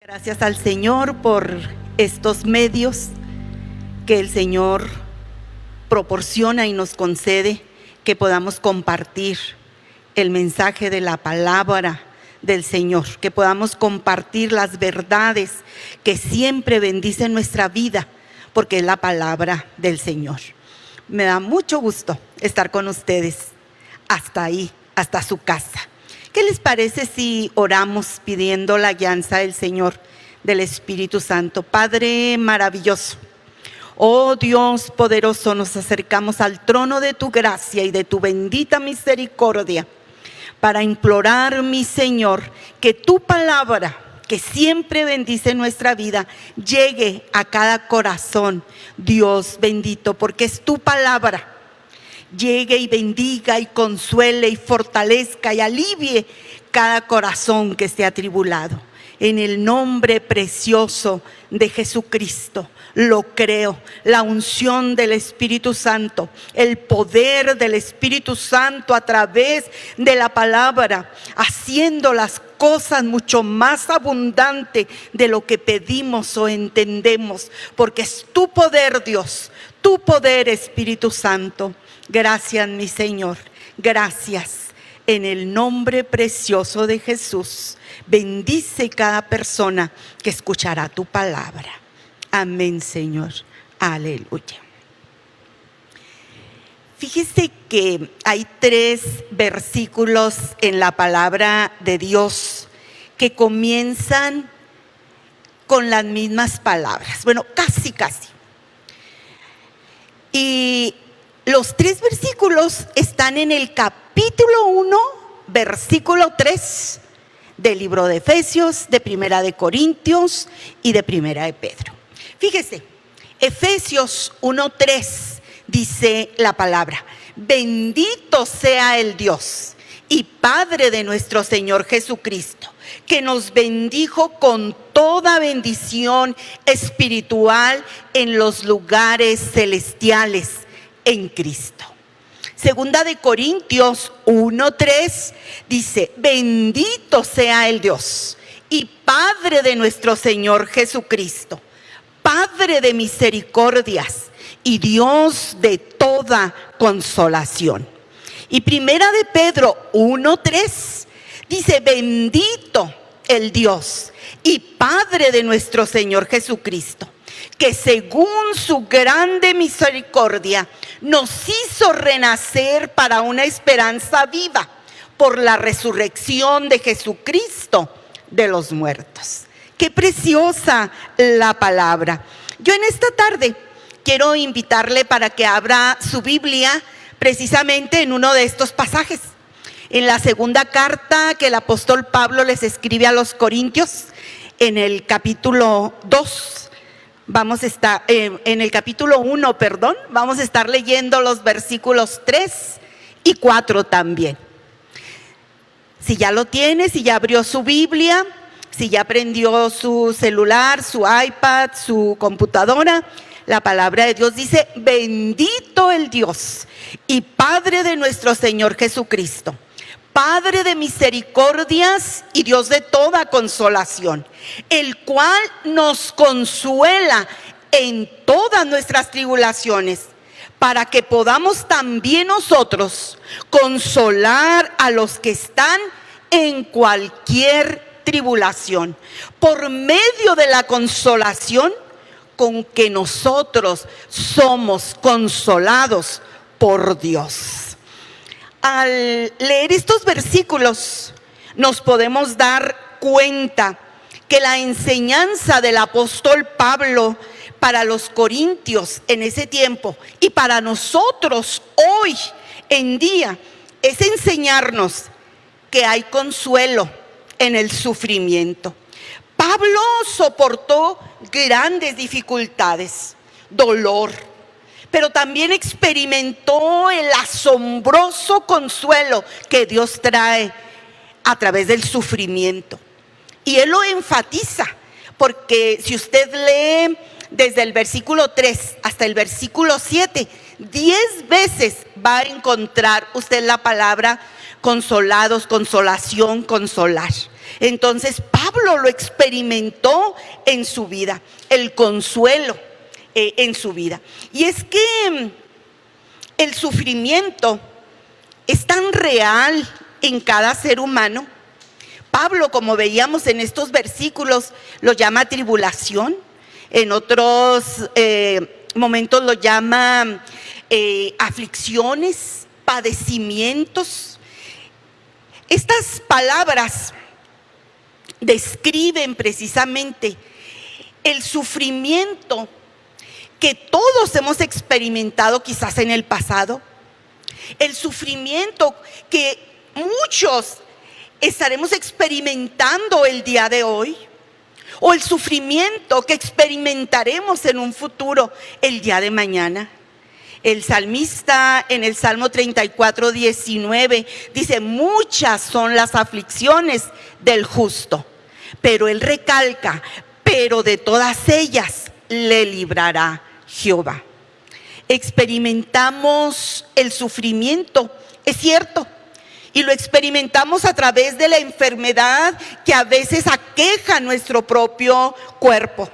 Gracias al Señor por estos medios que el Señor proporciona y nos concede que podamos compartir el mensaje de la palabra del Señor, que podamos compartir las verdades que siempre bendicen nuestra vida, porque es la palabra del Señor. Me da mucho gusto estar con ustedes hasta ahí, hasta su casa. ¿Qué les parece si oramos pidiendo la guianza del Señor, del Espíritu Santo? Padre maravilloso, oh Dios poderoso, nos acercamos al trono de tu gracia y de tu bendita misericordia para implorar, mi Señor, que tu palabra, que siempre bendice nuestra vida, llegue a cada corazón, Dios bendito, porque es tu palabra. Llegue y bendiga y consuele y fortalezca y alivie cada corazón que esté atribulado. En el nombre precioso de Jesucristo, lo creo. La unción del Espíritu Santo, el poder del Espíritu Santo a través de la palabra, haciendo las cosas mucho más abundante de lo que pedimos o entendemos, porque es tu poder, Dios, tu poder, Espíritu Santo. Gracias, mi Señor, gracias. En el nombre precioso de Jesús, bendice cada persona que escuchará tu palabra. Amén, Señor. Aleluya. Fíjese que hay 3 versículos en la palabra de Dios que comienzan con las mismas palabras. Bueno, casi. Y los 3 versículos están en el capítulo 1, versículo 3 del libro de Efesios, de Primera de Corintios y de Primera de Pedro. Fíjese, Efesios 1:3 dice la palabra: bendito sea el Dios y Padre de nuestro Señor Jesucristo, que nos bendijo con toda bendición espiritual en los lugares celestiales en Cristo. Segunda de Corintios 1:3 dice: bendito sea el Dios y Padre de nuestro Señor Jesucristo, Padre de misericordias y Dios de toda consolación. Y Primera de Pedro 1:3 dice: bendito el Dios y Padre de nuestro Señor Jesucristo, que según su grande misericordia nos hizo renacer para una esperanza viva por la resurrección de Jesucristo de los muertos. Qué preciosa la palabra. Yo en esta tarde quiero invitarle para que abra su Biblia precisamente en uno de estos pasajes. En la segunda carta que el apóstol Pablo les escribe a los Corintios, en el capítulo 2. Vamos a estar en el capítulo 1, vamos a estar leyendo los versículos 3 y 4 también. Si ya lo tiene, si ya abrió su Biblia, si ya prendió su celular, su iPad, su computadora, la palabra de Dios dice: bendito el Dios y Padre de nuestro Señor Jesucristo, Padre de misericordias y Dios de toda consolación, el cual nos consuela en todas nuestras tribulaciones, para que podamos también nosotros consolar a los que están en cualquier tribulación, por medio de la consolación con que nosotros somos consolados por Dios. Al leer estos versículos nos podemos dar cuenta que la enseñanza del apóstol Pablo para los corintios en ese tiempo y para nosotros hoy en día es enseñarnos que hay consuelo en el sufrimiento. Pablo soportó grandes dificultades, dolor, pero también experimentó el asombroso consuelo que Dios trae a través del sufrimiento. Y él lo enfatiza, porque si usted lee desde el versículo 3 hasta el versículo 7, 10 veces va a encontrar usted la palabra consolados, consolación, consolar. Entonces Pablo Pablo lo experimentó en su vida, el consuelo en su vida. Y es que el sufrimiento es tan real en cada ser humano. Pablo, como veíamos en estos versículos, lo llama tribulación. En otros momentos lo llama aflicciones, padecimientos. Estas palabras describen precisamente el sufrimiento que todos hemos experimentado quizás en el pasado, el sufrimiento que muchos estaremos experimentando el día de hoy, o el sufrimiento que experimentaremos en un futuro el día de mañana. El salmista en el Salmo 34, 19 dice: muchas son las aflicciones del justo, pero él recalca: pero de todas ellas le librará Jehová. Experimentamos el sufrimiento, es cierto, y lo experimentamos a través de la enfermedad que a veces aqueja nuestro propio cuerpo,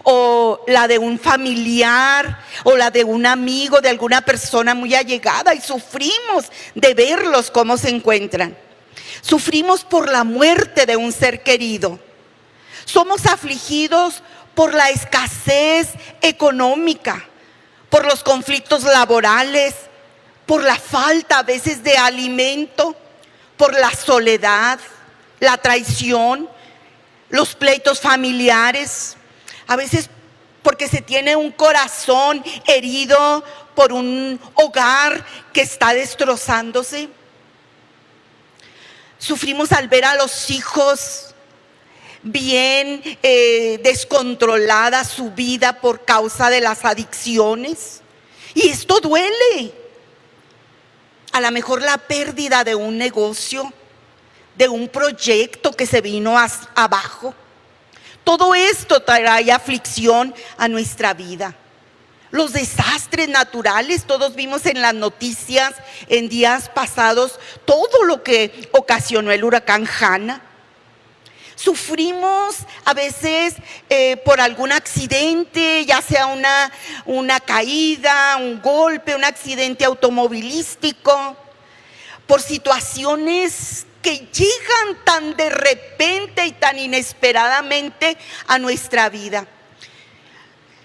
o la de un familiar, o la de un amigo, de alguna persona muy allegada, y sufrimos de verlos cómo se encuentran. Sufrimos por la muerte de un ser querido. Somos afligidos por la escasez económica, por los conflictos laborales, por la falta a veces de alimento, por la soledad, la traición, los pleitos familiares, a veces porque se tiene un corazón herido por un hogar que está destrozándose. Sufrimos al ver a los hijos bien descontrolada su vida por causa de las adicciones, y esto duele. A lo mejor la pérdida de un negocio, de un proyecto que se vino abajo. Todo esto trae aflicción a nuestra vida. Los desastres naturales, todos vimos en las noticias en días pasados todo lo que ocasionó el huracán Hanna. Sufrimos a veces por algún accidente, ya sea una caída, un golpe, un accidente automovilístico, por situaciones que llegan tan de repente y tan inesperadamente a nuestra vida.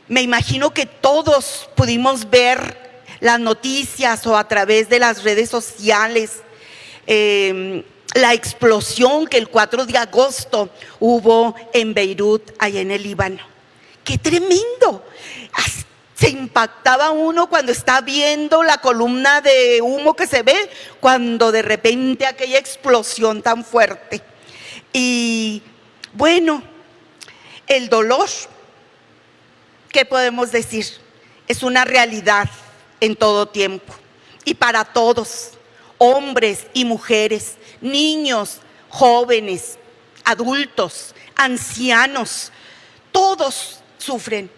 Me imagino que todos pudimos ver las noticias o a través de las redes sociales la explosión que el 4 de agosto hubo en Beirut, allá en el Líbano. ¡Qué tremendo! Se impactaba uno cuando está viendo la columna de humo que se ve, cuando de repente aquella explosión tan fuerte. Y bueno, el dolor, ¿qué podemos decir? Es una realidad en todo tiempo y para todos, hombres y mujeres, niños, jóvenes, adultos, ancianos, todos sufren.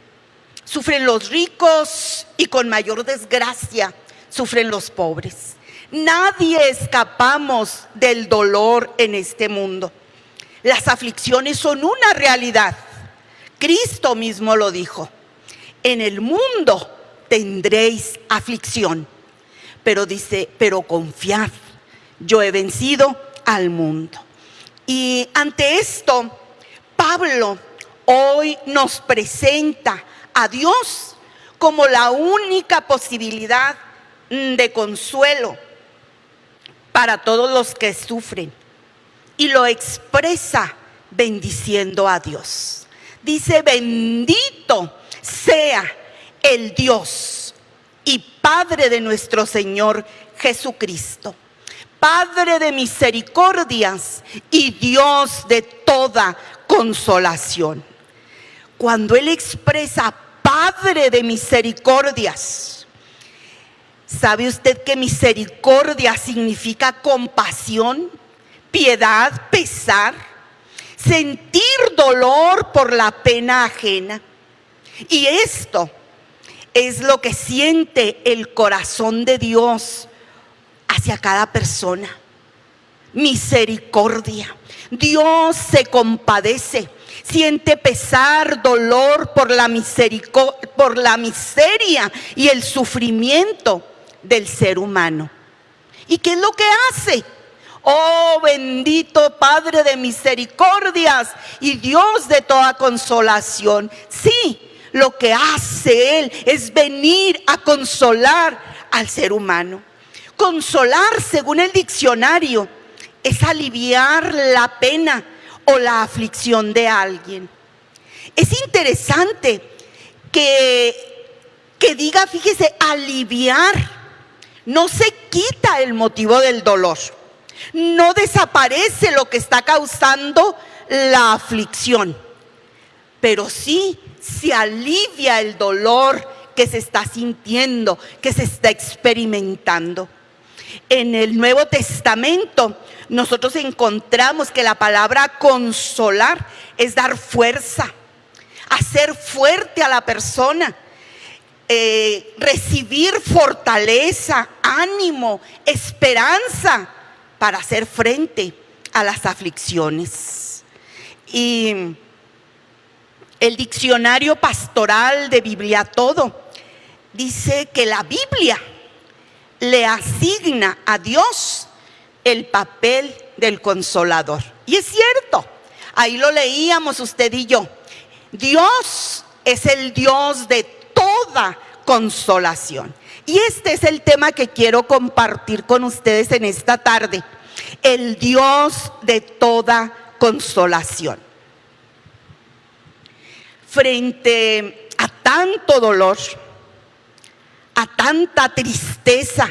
Sufren los ricos y con mayor desgracia sufren los pobres. Nadie escapamos del dolor en este mundo. Las aflicciones son una realidad. Cristo mismo lo dijo: en el mundo tendréis aflicción, pero dice: pero confiad, yo he vencido al mundo. Y ante esto, Pablo hoy nos presenta a Dios como la única posibilidad de consuelo para todos los que sufren, y lo expresa bendiciendo a Dios. Dice: bendito sea el Dios y Padre de nuestro Señor Jesucristo, Padre de misericordias y Dios de toda consolación. Cuando Él expresa Padre de misericordias, ¿sabe usted que misericordia significa compasión, piedad, pesar, sentir dolor por la pena ajena? Y esto es lo que siente el corazón de Dios hacia cada persona. Misericordia. Dios se compadece, siente pesar, dolor por la miseria y el sufrimiento del ser humano. ¿Y qué es lo que hace? Oh, bendito Padre de misericordias y Dios de toda consolación. Sí, lo que hace Él es venir a consolar al ser humano. Consolar, según el diccionario, es aliviar la pena o la aflicción de alguien. Es interesante que diga, fíjese, aliviar. No se quita el motivo del dolor. No desaparece lo que está causando la aflicción, pero sí se alivia el dolor que se está sintiendo, que se está experimentando. En el Nuevo Testamento nosotros encontramos que la palabra consolar es dar fuerza, hacer fuerte a la persona, recibir fortaleza, ánimo, esperanza para hacer frente a las aflicciones. Y el diccionario pastoral de Biblia Todo dice que la Biblia le asigna a Dios el papel del consolador. Y es cierto, ahí lo leíamos usted y yo. Dios es el Dios de toda consolación. Y este es el tema que quiero compartir con ustedes en esta tarde. El Dios de toda consolación. Frente a tanto dolor, a tanta tristeza,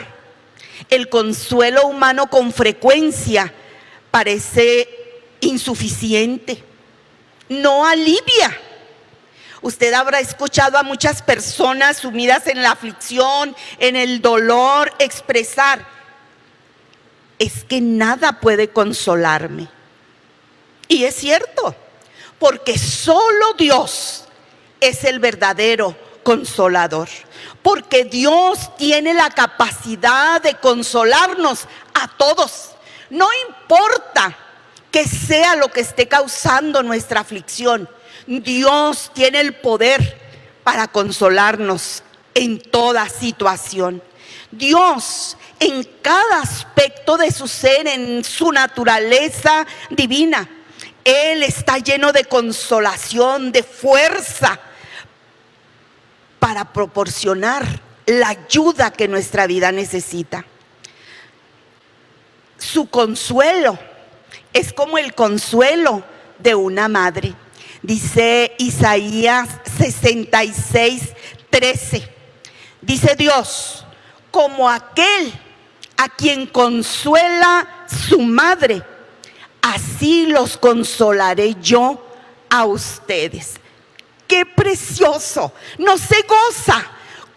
el consuelo humano con frecuencia parece insuficiente, no alivia. Usted habrá escuchado a muchas personas sumidas en la aflicción, en el dolor, expresar: es que nada puede consolarme. Y es cierto, porque solo Dios es el verdadero consolador. Porque Dios tiene la capacidad de consolarnos a todos. No importa que sea lo que esté causando nuestra aflicción, Dios tiene el poder para consolarnos en toda situación. Dios, en cada aspecto de su ser, en su naturaleza divina, Él está lleno de consolación, de fuerza, para proporcionar la ayuda que nuestra vida necesita. Su consuelo es como el consuelo de una madre. Dice Isaías 66:13. Dice Dios: como aquel a quien consuela su madre, así los consolaré yo a ustedes. ¡Qué precioso! No se goza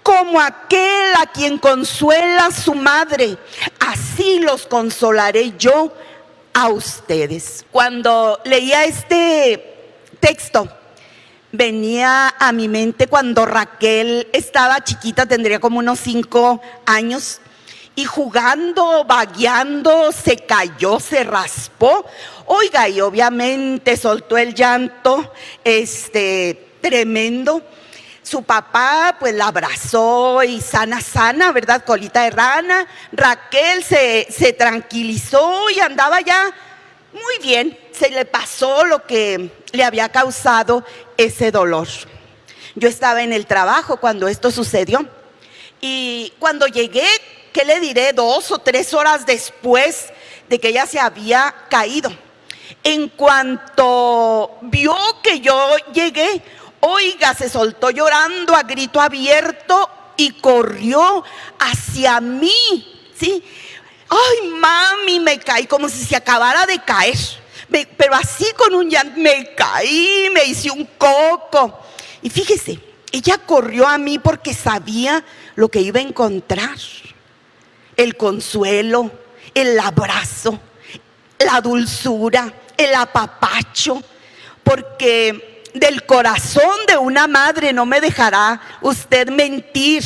como aquel a quien consuela su madre, así los consolaré yo a ustedes. Cuando leía este texto, venía a mi mente cuando Raquel estaba chiquita, tendría como unos 5 años, y jugando, vagueando, se cayó, se raspó. Oiga, y obviamente soltó el llanto, tremendo. Su papá pues la abrazó y sana, ¿verdad? Colita de rana. Raquel se tranquilizó y andaba ya muy bien. Se le pasó lo que le había causado ese dolor. Yo estaba en el trabajo cuando esto sucedió. Y cuando llegué, ¿qué le diré? 2 o 3 horas después de que ella se había caído. En cuanto vio que yo llegué, oiga, se soltó llorando a grito abierto y corrió hacia mí, ¿sí? Ay, mami, me caí como si se acabara de caer. Pero así con un llanto, me caí, me hice un coco. Y fíjese, ella corrió a mí porque sabía lo que iba a encontrar. El consuelo, el abrazo, la dulzura, el apapacho. Porque del corazón de una madre no me dejará usted mentir,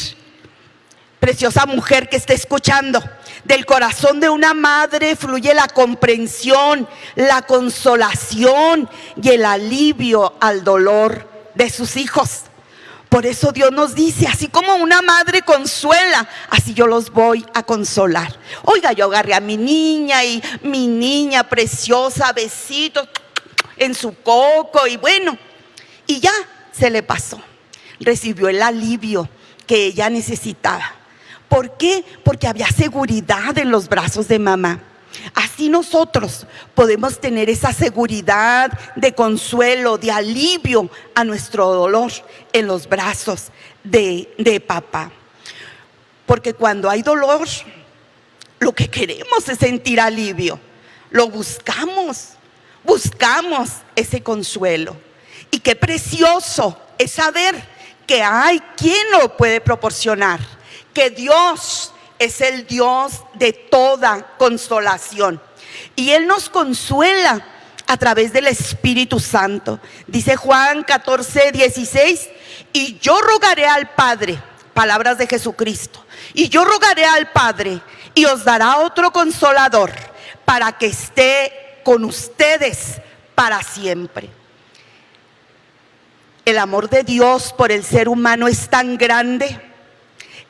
preciosa mujer que está escuchando. Del corazón de una madre fluye la comprensión, la consolación y el alivio al dolor de sus hijos. Por eso Dios nos dice, así como una madre consuela, así yo los voy a consolar. Oiga, yo agarré a mi niña y mi niña preciosa, besitos en su coco y bueno, y ya se le pasó. Recibió el alivio que ella necesitaba. ¿Por qué? Porque había seguridad en los brazos de mamá. Así nosotros podemos tener esa seguridad de consuelo, de alivio a nuestro dolor en los brazos de papá. Porque cuando hay dolor, lo que queremos es sentir alivio. Lo buscamos ese consuelo. Y qué precioso es saber que hay quien lo puede proporcionar. Que Dios es el Dios de toda consolación. Y Él nos consuela a través del Espíritu Santo. Dice Juan 14:16, y yo rogaré al Padre, palabras de Jesucristo, y yo rogaré al Padre y os dará otro consolador para que esté con ustedes para siempre. El amor de Dios por el ser humano es tan grande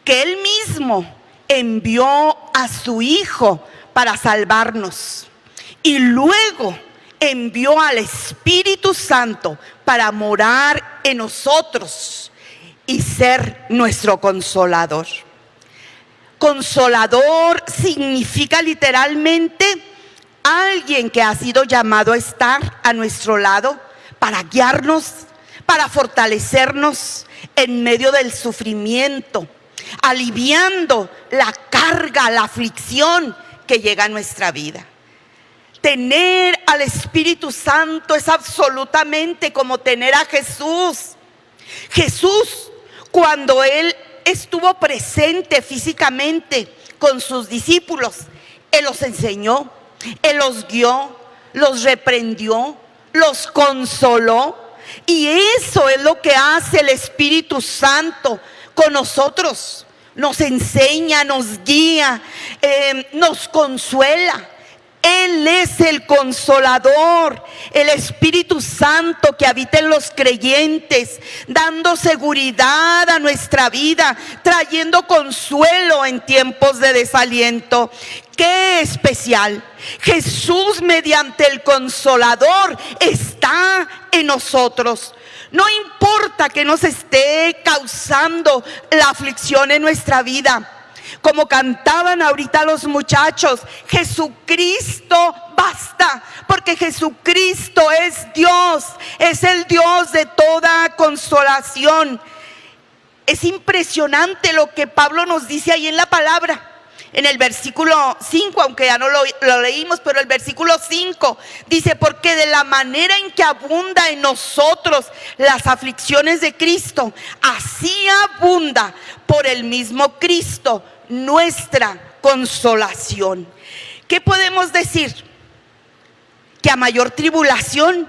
que Él mismo envió a su Hijo para salvarnos y luego envió al Espíritu Santo para morar en nosotros y ser nuestro consolador. Consolador significa literalmente alguien que ha sido llamado a estar a nuestro lado para guiarnos, para fortalecernos en medio del sufrimiento, aliviando la carga, la aflicción que llega a nuestra vida. Tener al Espíritu Santo es absolutamente como tener a Jesús. Jesús, cuando Él estuvo presente físicamente con sus discípulos, Él los enseñó, Él los guió, los reprendió, los consoló. Y eso es lo que hace el Espíritu Santo con nosotros. Nos enseña, nos guía, nos consuela. Él es el consolador, el Espíritu Santo que habita en los creyentes, dando seguridad a nuestra vida, trayendo consuelo en tiempos de desaliento. ¡Qué especial! Jesús, mediante el consolador, está en nosotros. No importa que nos esté causando la aflicción en nuestra vida. Como cantaban ahorita los muchachos, Jesucristo basta, porque Jesucristo es Dios, es el Dios de toda consolación. Es impresionante lo que Pablo nos dice ahí en la palabra. En el versículo 5, aunque ya no lo leímos, pero el versículo 5 dice, porque de la manera en que abunda en nosotros las aflicciones de Cristo, así abunda por el mismo Cristo nuestra consolación. ¿Qué podemos decir? Que a mayor tribulación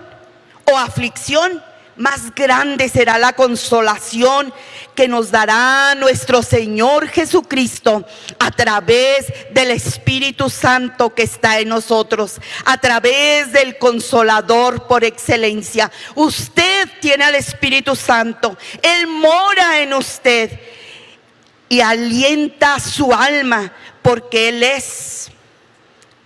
o aflicción, más grande será la consolación que nos dará nuestro Señor Jesucristo a través del Espíritu Santo que está en nosotros, a través del Consolador por excelencia. Usted tiene al Espíritu Santo, Él mora en usted y alienta su alma, porque Él es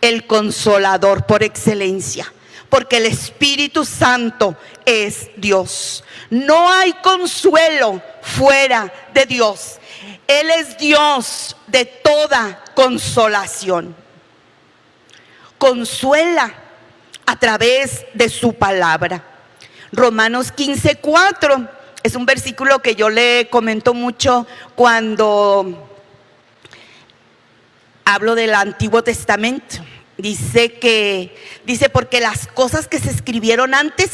el Consolador por excelencia. Porque el Espíritu Santo es Dios. No hay consuelo fuera de Dios. Él es Dios de toda consolación. Consuela a través de su palabra. Romanos 15:4 es un versículo que yo le comento mucho cuando hablo del Antiguo Testamento. Dice porque las cosas que se escribieron antes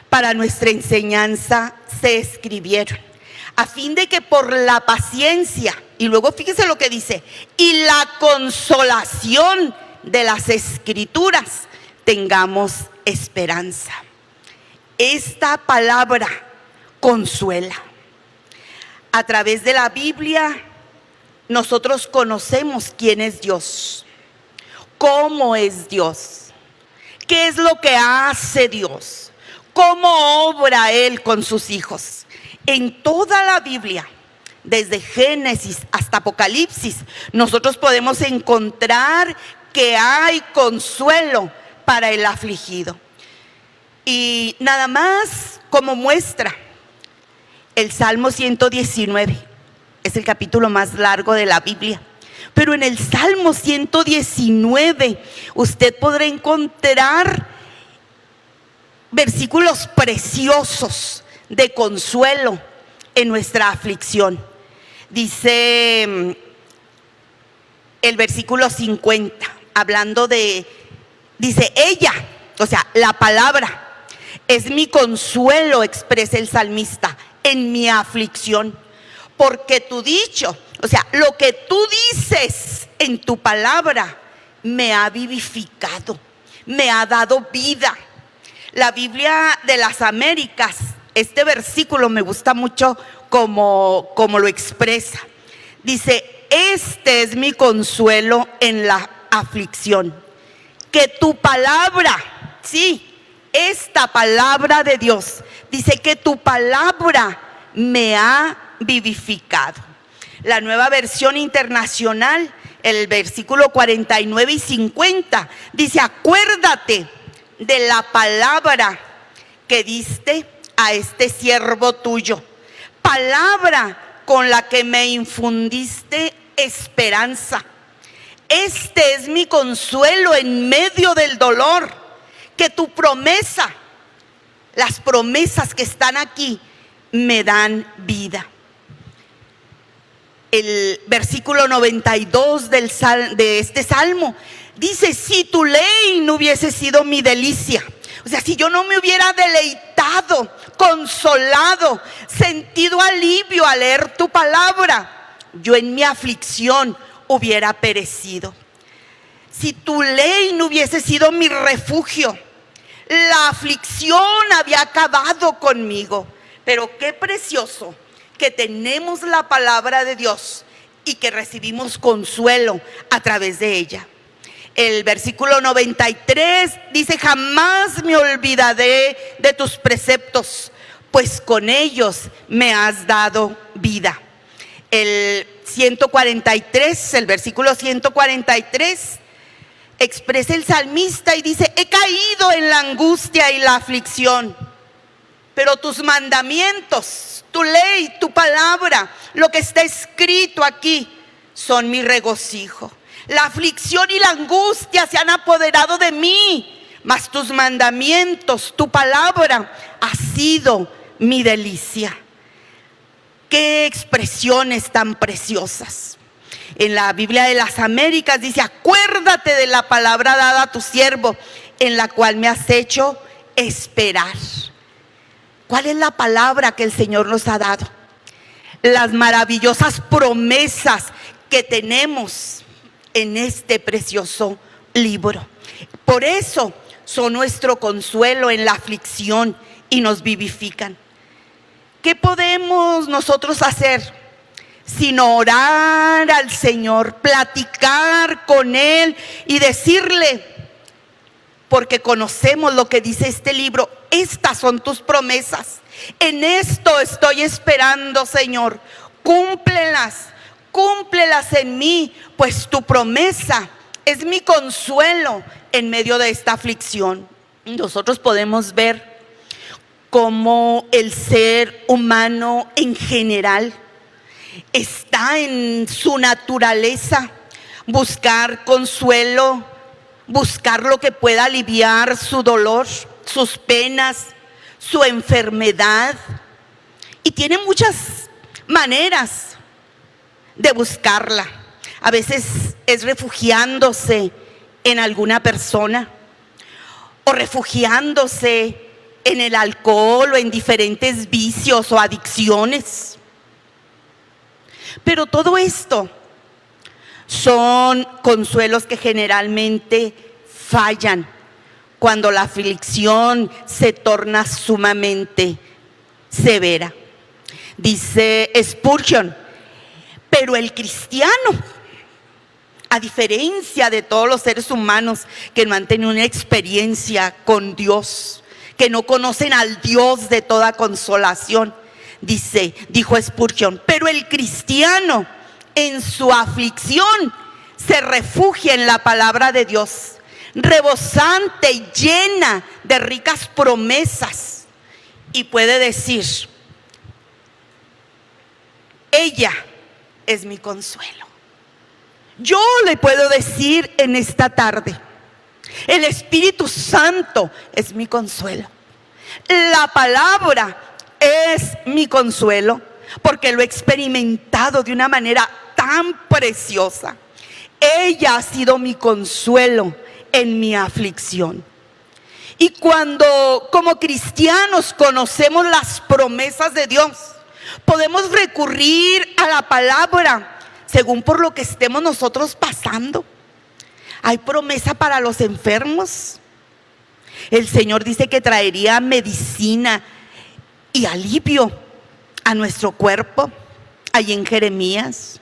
para nuestra enseñanza se escribieron, a fin de que por la paciencia, y luego fíjese lo que dice, y la consolación de las Escrituras, tengamos esperanza. Esta palabra consuela. A través de la Biblia nosotros conocemos quién es Dios, cómo es Dios, qué es lo que hace Dios, cómo obra Él con sus hijos. En toda la Biblia, desde Génesis hasta Apocalipsis, nosotros podemos encontrar que hay consuelo para el afligido. Y nada más como muestra, el Salmo 119 es el capítulo más largo de la Biblia. Pero en el Salmo 119 usted podrá encontrar versículos preciosos de consuelo en nuestra aflicción. Dice el versículo 50, hablando dice ella, o sea, la palabra es mi consuelo, expresa el salmista, en mi aflicción. Porque tu dicho, o sea, lo que tú dices en tu palabra, me ha vivificado, me ha dado vida. La Biblia de las Américas, este versículo me gusta mucho como lo expresa. Dice, este es mi consuelo en la aflicción. Que tu palabra, sí, esta palabra de Dios, dice que tu palabra me ha vivificado. La Nueva Versión Internacional, el versículo 49 y 50, dice, acuérdate de la palabra que diste a este siervo tuyo, palabra con la que me infundiste esperanza. Este es mi consuelo en medio del dolor, que tu promesa, las promesas que están aquí, me dan vida. El versículo 92 de este salmo dice, si tu ley no hubiese sido mi delicia, o sea, si yo no me hubiera deleitado, consolado, sentido alivio al leer tu palabra, yo en mi aflicción hubiera perecido. Si tu ley no hubiese sido mi refugio, la aflicción había acabado conmigo. Pero qué precioso que tenemos la palabra de Dios y que recibimos consuelo a través de ella. El versículo 93 dice, jamás me olvidaré de tus preceptos, pues con ellos me has dado vida. El 143, el versículo 143, expresa el salmista y dice, he caído en la angustia y la aflicción, pero tus mandamientos, tu ley, tu palabra, lo que está escrito aquí, son mi regocijo. La aflicción y la angustia se han apoderado de mí, mas tus mandamientos, tu palabra, ha sido mi delicia. Qué expresiones tan preciosas. En la Biblia de las Américas dice, acuérdate de la palabra dada a tu siervo, en la cual me has hecho esperar. ¿Cuál es la palabra que el Señor nos ha dado? Las maravillosas promesas que tenemos en este precioso libro. Por eso son nuestro consuelo en la aflicción y nos vivifican. ¿Qué podemos nosotros hacer sino orar al Señor, platicar con Él y decirle, porque conocemos lo que dice este libro, estas son tus promesas, en esto estoy esperando, Señor, cúmplelas en mí, pues tu promesa es mi consuelo en medio de esta aflicción. Nosotros podemos ver cómo el ser humano en general está en su naturaleza buscar consuelo, buscar lo que pueda aliviar su dolor, sus penas, su enfermedad, y tiene muchas maneras de buscarla. A veces es refugiándose en alguna persona o refugiándose en el alcohol o en diferentes vicios o adicciones. Pero todo esto son consuelos que generalmente fallan cuando la aflicción se torna sumamente severa. Dice Spurgeon, Pero el cristiano, a diferencia de todos los seres humanos que no han tenido una experiencia con Dios, que no conocen al Dios de toda consolación, dijo Spurgeon, pero el cristiano en su aflicción se refugia en la palabra de Dios, rebosante y llena de ricas promesas, y puede decir: ella es mi consuelo. Yo le puedo decir en esta tarde: el Espíritu Santo es mi consuelo. La palabra es mi consuelo, porque lo he experimentado de una manera tan preciosa. Ella ha sido mi consuelo en mi aflicción. Y cuando como cristianos conocemos las promesas de Dios, podemos recurrir a la palabra según por lo que estemos nosotros pasando. Hay promesa para los enfermos. El Señor dice que traería medicina y alivio a nuestro cuerpo, ahí en Jeremías.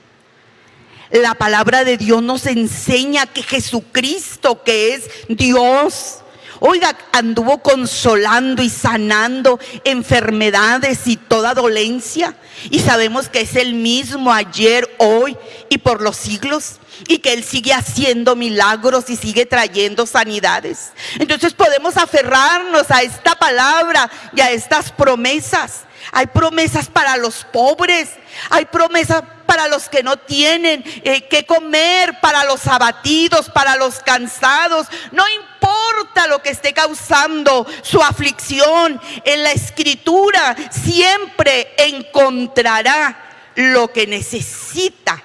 La palabra de Dios nos enseña que Jesucristo, que es Dios, oiga, anduvo consolando y sanando enfermedades y toda dolencia. Y sabemos que es el mismo ayer, hoy y por los siglos. Y que Él sigue haciendo milagros y sigue trayendo sanidades. Entonces podemos aferrarnos a esta palabra y a estas promesas. Hay promesas para los pobres, hay promesas para los que no tienen qué comer, para los abatidos, para los cansados. No importa lo que esté causando su aflicción, en la Escritura siempre encontrará lo que necesita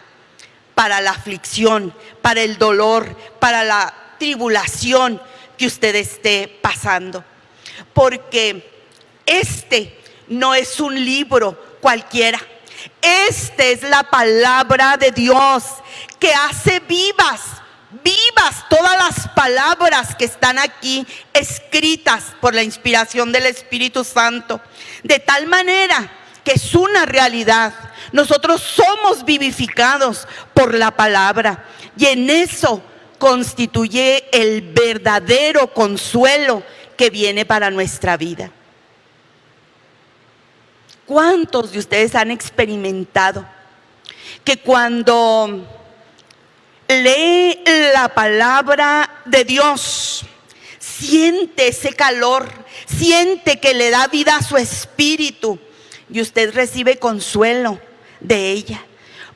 para la aflicción, para el dolor, para la tribulación que usted esté pasando. Porque este no es un libro cualquiera. Esta es la palabra de Dios que hace vivas todas las palabras que están aquí escritas por la inspiración del Espíritu Santo. De tal manera que es una realidad. Nosotros somos vivificados por la palabra, y en eso constituye el verdadero consuelo que viene para nuestra vida. ¿Cuántos de ustedes han experimentado que cuando lee la palabra de Dios, siente ese calor, siente que le da vida a su espíritu, y usted recibe consuelo de ella?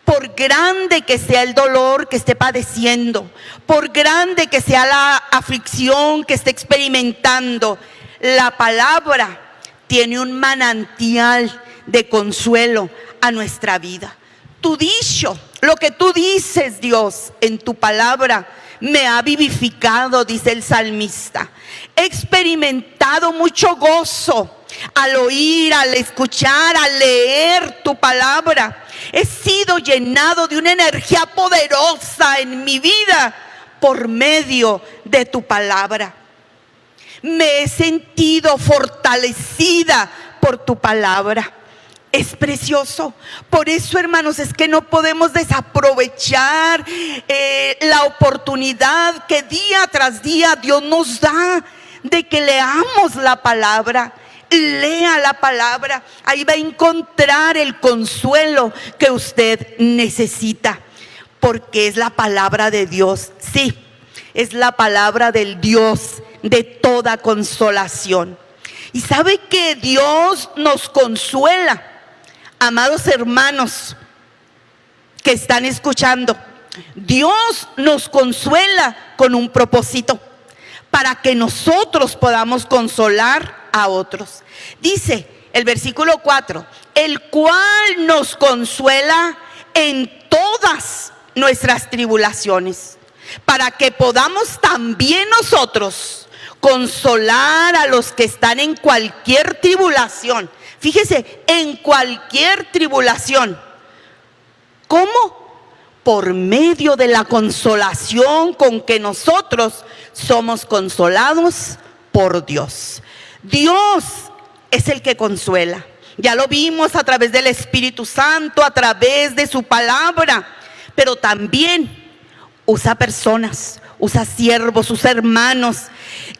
Por grande que sea el dolor que esté padeciendo, por grande que sea la aflicción que esté experimentando, la palabra tiene un manantial de consuelo a nuestra vida. Tu dicho, lo que tú dices, Dios, en tu palabra me ha vivificado, dice el salmista. He experimentado mucho gozo al oír, al escuchar, al leer tu palabra. He sido llenado de una energía poderosa en mi vida por medio de tu palabra. Me he sentido fortalecida por tu palabra. Es precioso. Por eso, hermanos, es que no podemos desaprovechar la oportunidad que día tras día Dios nos da de que leamos la palabra. Lea la palabra, ahí va a encontrar el consuelo que usted necesita, porque es la palabra de Dios. Sí, es la palabra del Dios de toda consolación. Y sabe que Dios nos consuela, amados hermanos que están escuchando. Dios nos consuela con un propósito, para que nosotros podamos consolar a otros. Dice el versículo 4, el cual nos consuela en todas nuestras tribulaciones, para que podamos también nosotros consolar a los que están en cualquier tribulación. Fíjese, en cualquier tribulación. ¿Cómo? Por medio de la consolación con que nosotros somos consolados por Dios. Dios es el que consuela. Ya lo vimos a través del Espíritu Santo, a través de su palabra, pero también usa personas, usa siervos, usa hermanos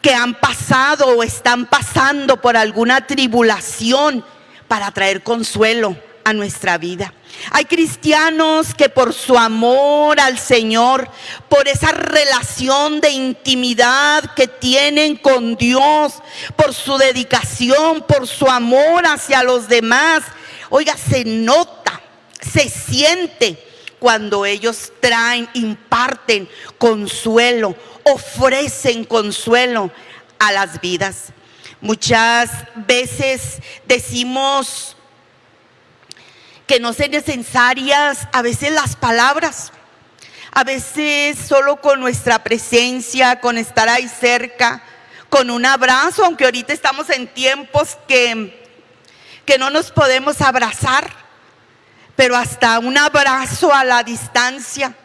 que han pasado o están pasando por alguna tribulación para traer consuelo a nuestra vida. Hay cristianos que por su amor al Señor, por esa relación de intimidad que tienen con Dios, por su dedicación, por su amor hacia los demás, oiga, se nota, se siente cuando ellos traen, imparten consuelo, ofrecen consuelo a las vidas. Muchas veces decimos que no son necesarias a veces las palabras, a veces solo con nuestra presencia, con estar ahí cerca, con un abrazo, aunque ahorita estamos en tiempos que no nos podemos abrazar, pero hasta un abrazo a la distancia,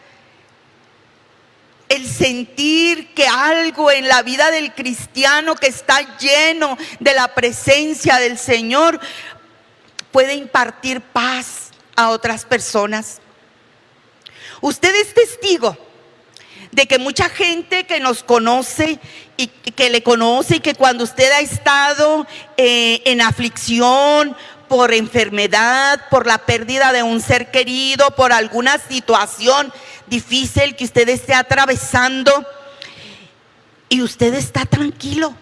el sentir que algo en la vida del cristiano que está lleno de la presencia del Señor puede impartir paz a otras personas. Usted es testigo de que mucha gente que nos conoce y que le conoce y que cuando usted ha estado en aflicción, por enfermedad, por la pérdida de un ser querido, por alguna situación difícil que usted esté atravesando y usted está tranquilo,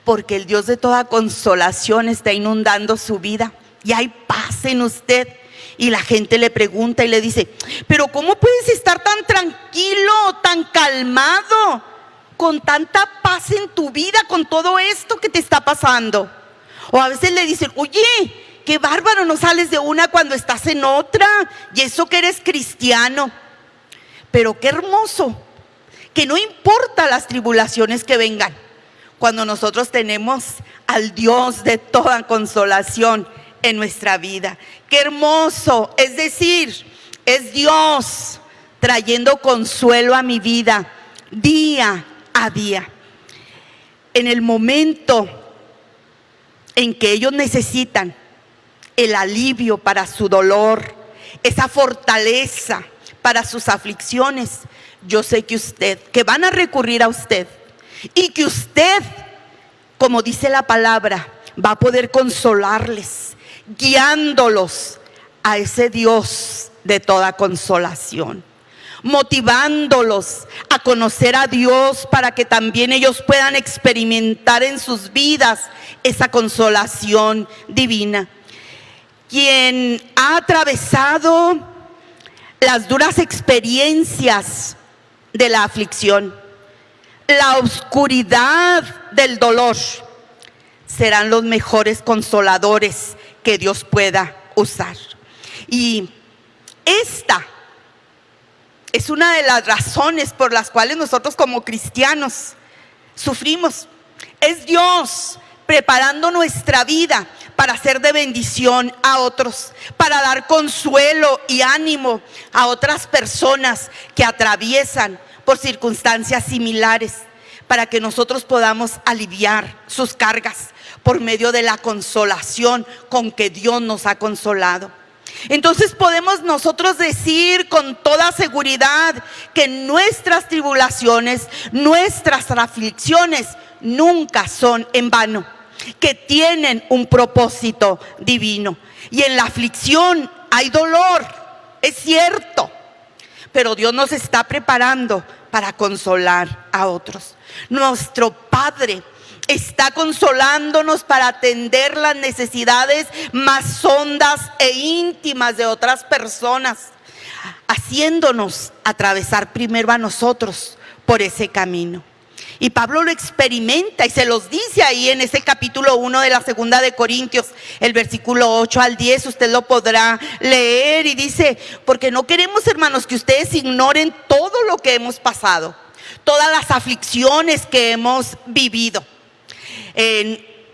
porque el Dios de toda consolación está inundando su vida y hay paz en usted. Y la gente le pregunta y le dice, pero ¿cómo puedes estar tan tranquilo, tan calmado, con tanta paz en tu vida, con todo esto que te está pasando? O a veces le dicen, oye, qué bárbaro, no sales de una cuando estás en otra, y eso que eres cristiano. Pero qué hermoso, que no importa las tribulaciones que vengan, cuando nosotros tenemos al Dios de toda consolación en nuestra vida. Qué hermoso, es decir, es Dios trayendo consuelo a mi vida día a día. En el momento en que ellos necesitan el alivio para su dolor, esa fortaleza para sus aflicciones, yo sé que van a recurrir a usted. Y que usted, como dice la palabra, va a poder consolarles, guiándolos a ese Dios de toda consolación, motivándolos a conocer a Dios para que también ellos puedan experimentar en sus vidas esa consolación divina. Quien ha atravesado las duras experiencias de la aflicción, la oscuridad del dolor, serán los mejores consoladores que Dios pueda usar. Y esta es una de las razones por las cuales nosotros como cristianos sufrimos. Es Dios preparando nuestra vida para ser de bendición a otros, para dar consuelo y ánimo a otras personas que atraviesan por circunstancias similares, para que nosotros podamos aliviar sus cargas por medio de la consolación con que Dios nos ha consolado. Entonces podemos nosotros decir con toda seguridad que nuestras tribulaciones, nuestras aflicciones nunca son en vano, que tienen un propósito divino. Y en la aflicción hay dolor, es cierto, pero Dios nos está preparando para consolar a otros. Nuestro Padre está consolándonos para atender las necesidades más hondas e íntimas de otras personas, haciéndonos atravesar primero a nosotros por ese camino. Y Pablo lo experimenta y se los dice ahí en ese capítulo 1 de la segunda de Corintios, el versículo 8 al 10, usted lo podrá leer y dice, porque no queremos, hermanos, que ustedes ignoren todo lo que hemos pasado, todas las aflicciones que hemos vivido.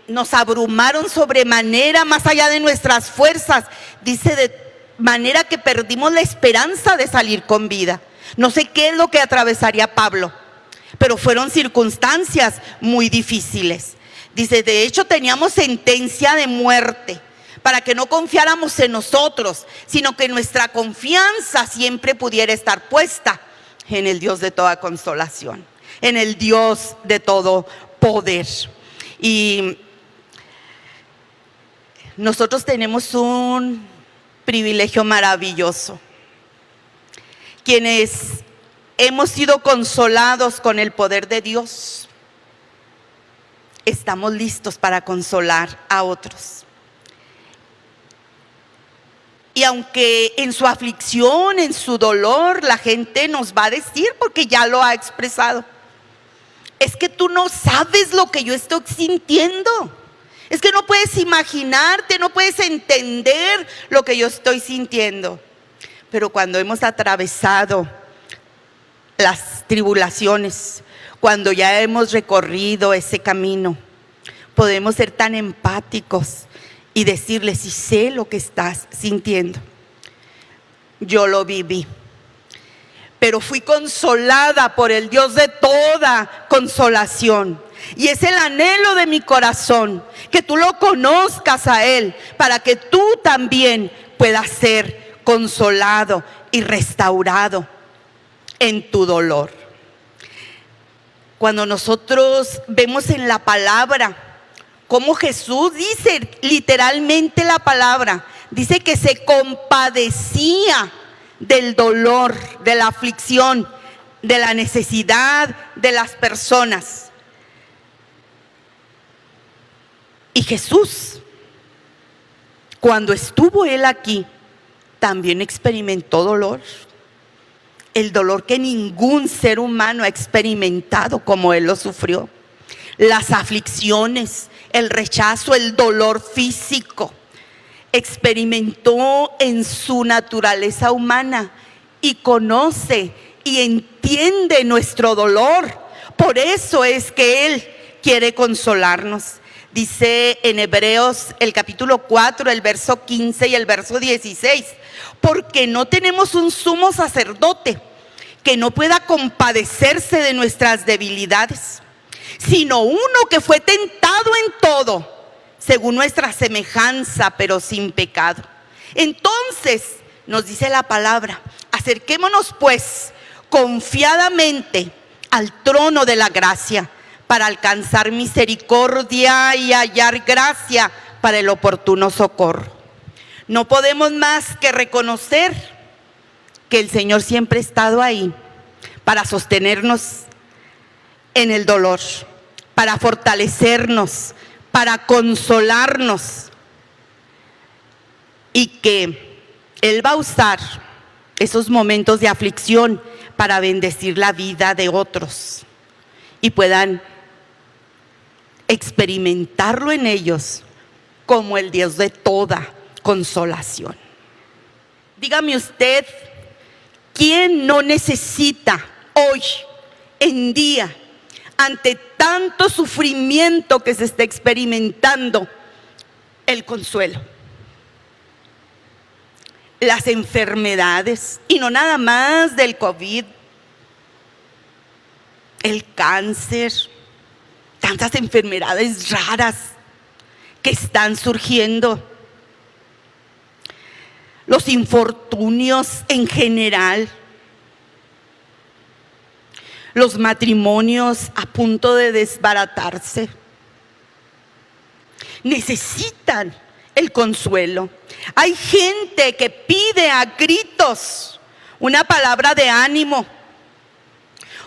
Nos abrumaron sobremanera, más allá de nuestras fuerzas, dice, de manera que perdimos la esperanza de salir con vida. No sé qué es lo que atravesaría Pablo, pero fueron circunstancias muy difíciles. Dice, de hecho teníamos sentencia de muerte para que no confiáramos en nosotros, sino que nuestra confianza siempre pudiera estar puesta en el Dios de toda consolación, en el Dios de todo poder. Y nosotros tenemos un privilegio maravilloso. Quienes hemos sido consolados con el poder de Dios, estamos listos para consolar a otros. Y aunque en su aflicción, en su dolor, la gente nos va a decir, porque ya lo ha expresado, es que tú no sabes lo que yo estoy sintiendo. Es que no puedes imaginarte, no puedes entender lo que yo estoy sintiendo. Pero cuando hemos atravesado las tribulaciones, cuando ya hemos recorrido ese camino, podemos ser tan empáticos y decirle, si sé lo que estás sintiendo. Yo lo viví, pero fui consolada por el Dios de toda consolación. Y es el anhelo de mi corazón, que tú lo conozcas a Él, para que tú también puedas ser consolado y restaurado en tu dolor. Cuando nosotros vemos en la palabra cómo Jesús dice literalmente la palabra, dice que se compadecía del dolor, de la aflicción, de la necesidad de las personas. Y Jesús, cuando estuvo Él aquí, también experimentó dolor. El dolor que ningún ser humano ha experimentado como Él lo sufrió. Las aflicciones, el rechazo, el dolor físico. Experimentó en su naturaleza humana y conoce y entiende nuestro dolor. Por eso es que Él quiere consolarnos. Dice en Hebreos el capítulo 4, el verso 15 y el verso 16, porque no tenemos un sumo sacerdote que no pueda compadecerse de nuestras debilidades, sino uno que fue tentado en todo, según nuestra semejanza, pero sin pecado. Entonces, nos dice la palabra, acerquémonos pues confiadamente al trono de la gracia, para alcanzar misericordia y hallar gracia para el oportuno socorro. No podemos más que reconocer que el Señor siempre ha estado ahí para sostenernos en el dolor, para fortalecernos, para consolarnos, y que Él va a usar esos momentos de aflicción para bendecir la vida de otros y puedan experimentarlo en ellos como el Dios de toda consolación. Dígame usted, ¿quién no necesita hoy en día, ante tanto sufrimiento que se está experimentando, el consuelo? Las enfermedades, y no nada más del COVID, el cáncer, tantas enfermedades raras que están surgiendo, los infortunios en general, los matrimonios a punto de desbaratarse, necesitan el consuelo. Hay gente que pide a gritos una palabra de ánimo,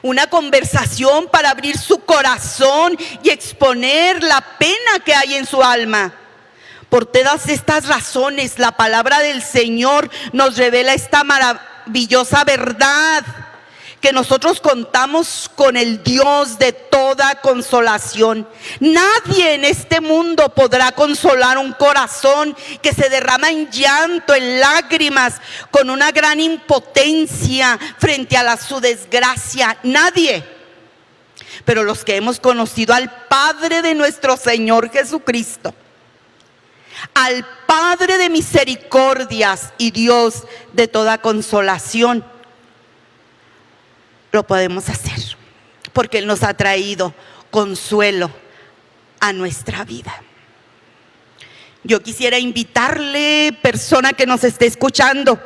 una conversación para abrir su corazón y exponer la pena que hay en su alma. Por todas estas razones, la palabra del Señor nos revela esta maravillosa verdad, que nosotros contamos con el Dios de toda consolación. Nadie en este mundo podrá consolar un corazón que se derrama en llanto, en lágrimas, con una gran impotencia frente a su desgracia. Nadie. Pero los que hemos conocido al Padre de nuestro Señor Jesucristo, al Padre de misericordias y Dios de toda consolación, lo podemos hacer, porque Él nos ha traído consuelo a nuestra vida. Yo quisiera invitarle, persona que nos esté escuchando,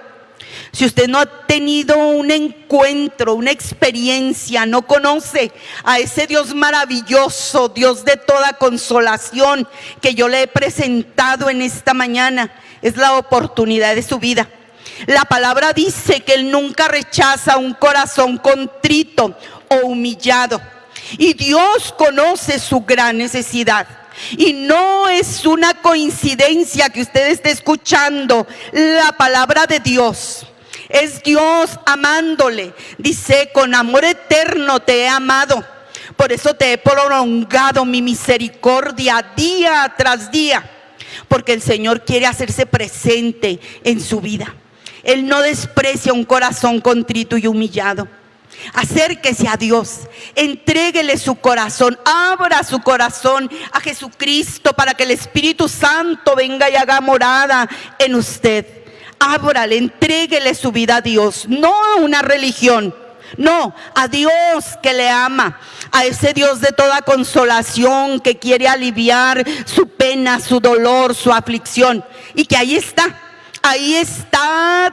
si usted no ha tenido un encuentro, una experiencia, no conoce a ese Dios maravilloso, Dios de toda consolación que yo le he presentado en esta mañana, es la oportunidad de su vida. La palabra dice que Él nunca rechaza un corazón contrito o humillado. Y Dios conoce su gran necesidad. Y no es una coincidencia que usted esté escuchando la palabra de Dios. Es Dios amándole. Dice, con amor eterno te he amado. Por eso te he prolongado mi misericordia día tras día. Porque el Señor quiere hacerse presente en su vida. Él no desprecia un corazón contrito y humillado. Acérquese a Dios, entréguele su corazón, abra su corazón a Jesucristo para que el Espíritu Santo venga y haga morada en usted. Ábrale, entréguele su vida a Dios, no a una religión, no, a Dios que le ama, a ese Dios de toda consolación que quiere aliviar su pena, su dolor, su aflicción, y que ahí está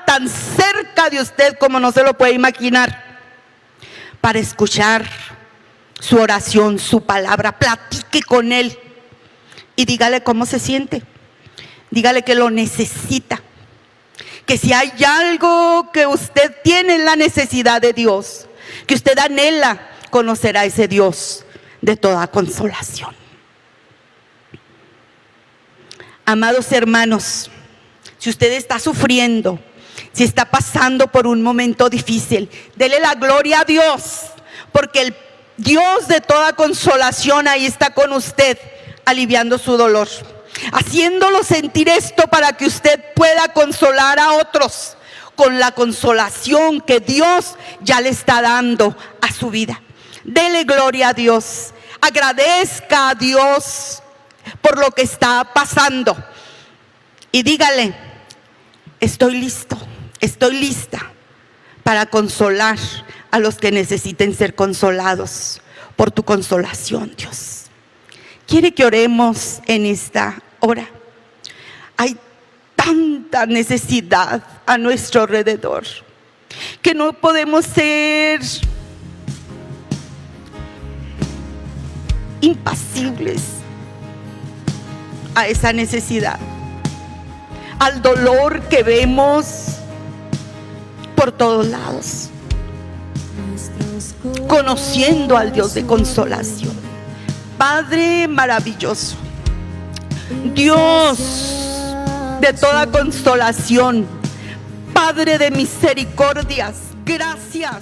tan cerca de usted como no se lo puede imaginar, para escuchar su oración, su palabra. Platique con Él y dígale cómo se siente, dígale que lo necesita, que si hay algo que usted tiene en la necesidad de Dios, que usted anhela conocer a ese Dios de toda consolación. Amados hermanos, si usted está sufriendo, si está pasando por un momento difícil, dele la gloria a Dios, porque el Dios de toda consolación ahí está con usted, aliviando su dolor, haciéndolo sentir esto para que usted pueda consolar a otros con la consolación que Dios ya le está dando a su vida. Dele gloria a Dios, agradezca a Dios por lo que está pasando y dígale: estoy listo, estoy lista para consolar a los que necesiten ser consolados por tu consolación, Dios. Quiere que oremos en esta hora. Hay tanta necesidad a nuestro alrededor que no podemos ser impasibles a esa necesidad, al dolor que vemos por todos lados, conociendo al Dios de consolación. Padre maravilloso, Dios de toda consolación, Padre de misericordias, gracias